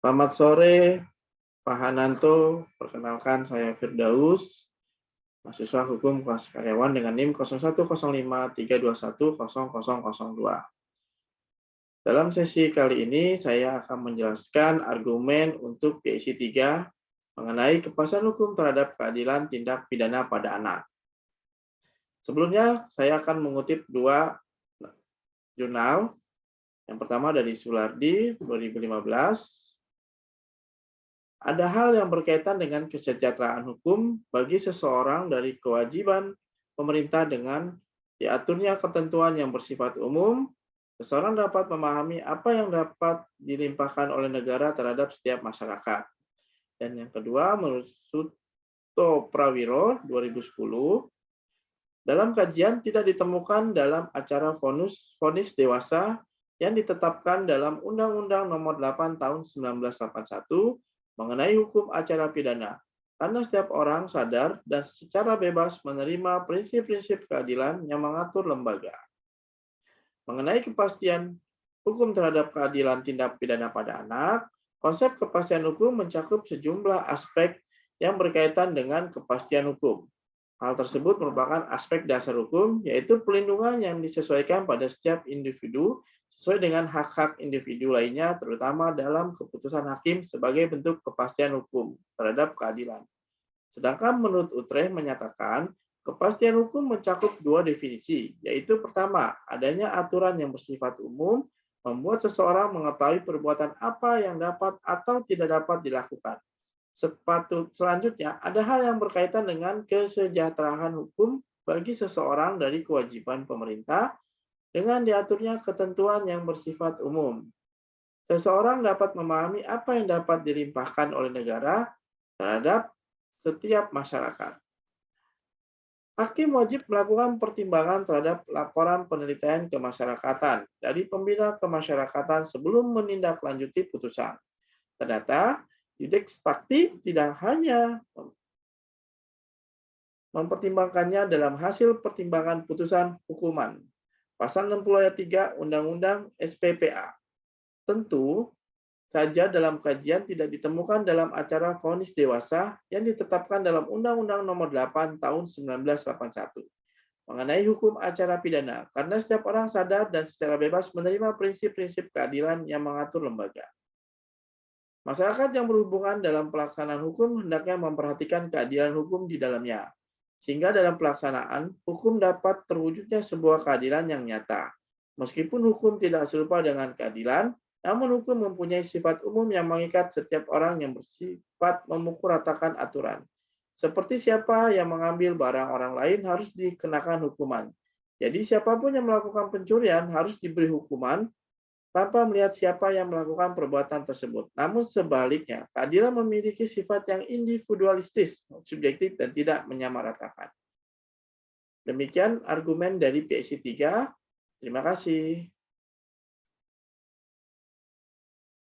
Selamat sore, Pak Hananto. Perkenalkan, saya Firdaus, mahasiswa hukum kelas karyawan dengan NIM 010532100002. Dalam sesi kali ini, saya akan menjelaskan argumen untuk PSI 3 mengenai kepastian hukum terhadap keadilan tindak pidana pada anak. Sebelumnya, saya akan mengutip dua jurnal. Yang pertama dari Sulardi 2015. Ada hal yang berkaitan dengan kesejahteraan hukum bagi seseorang dari kewajiban pemerintah dengan diaturnya ketentuan yang bersifat umum. Seseorang dapat memahami apa yang dapat dilimpahkan oleh negara terhadap setiap masyarakat. Dan yang kedua, menurut Suto Prawiro 2010, dalam kajian tidak ditemukan dalam acara vonis dewasa yang ditetapkan dalam Undang-Undang Nomor 8 Tahun 1981 mengenai hukum acara pidana, karena setiap orang sadar dan secara bebas menerima prinsip-prinsip keadilan yang mengatur lembaga. Mengenai kepastian hukum terhadap keadilan tindak pidana pada anak, konsep kepastian hukum mencakup sejumlah aspek yang berkaitan dengan kepastian hukum. Hal tersebut merupakan aspek dasar hukum, yaitu pelindungan yang disesuaikan pada setiap individu sesuai dengan hak-hak individu lainnya, terutama dalam keputusan hakim sebagai bentuk kepastian hukum terhadap keadilan. Sedangkan menurut Utrecht menyatakan, kepastian hukum mencakup dua definisi, yaitu pertama, adanya aturan yang bersifat umum, membuat seseorang mengetahui perbuatan apa yang dapat atau tidak dapat dilakukan. Selanjutnya, ada hal yang berkaitan dengan kesejahteraan hukum bagi seseorang dari kewajiban pemerintah dengan diaturnya ketentuan yang bersifat umum. Seseorang dapat memahami apa yang dapat dilimpahkan oleh negara terhadap setiap masyarakat. Hakim wajib melakukan pertimbangan terhadap laporan penelitian kemasyarakatan dari pembina kemasyarakatan sebelum menindaklanjuti putusan. Ternyata, Yudex Fakti tidak hanya mempertimbangkannya dalam hasil pertimbangan putusan hukuman. Pasal 60 ayat 3 Undang-Undang SPPA. Tentu saja dalam kajian tidak ditemukan dalam acara vonis dewasa yang ditetapkan dalam Undang-Undang Nomor 8 Tahun 1981 mengenai hukum acara pidana, karena setiap orang sadar dan secara bebas menerima prinsip-prinsip keadilan yang mengatur lembaga. Masyarakat yang berhubungan dalam pelaksanaan hukum hendaknya memperhatikan keadilan hukum di dalamnya, sehingga dalam pelaksanaan, hukum dapat terwujudnya sebuah keadilan yang nyata. Meskipun hukum tidak serupa dengan keadilan, namun hukum mempunyai sifat umum yang mengikat setiap orang yang bersifat memukuratakan aturan. Seperti siapa yang mengambil barang orang lain harus dikenakan hukuman. Jadi siapapun yang melakukan pencurian harus diberi hukuman tanpa melihat siapa yang melakukan perbuatan tersebut. Namun sebaliknya, keadilan memiliki sifat yang individualistis, subjektif, dan tidak menyamaratakan. Demikian argumen dari PSI 3. Terima kasih.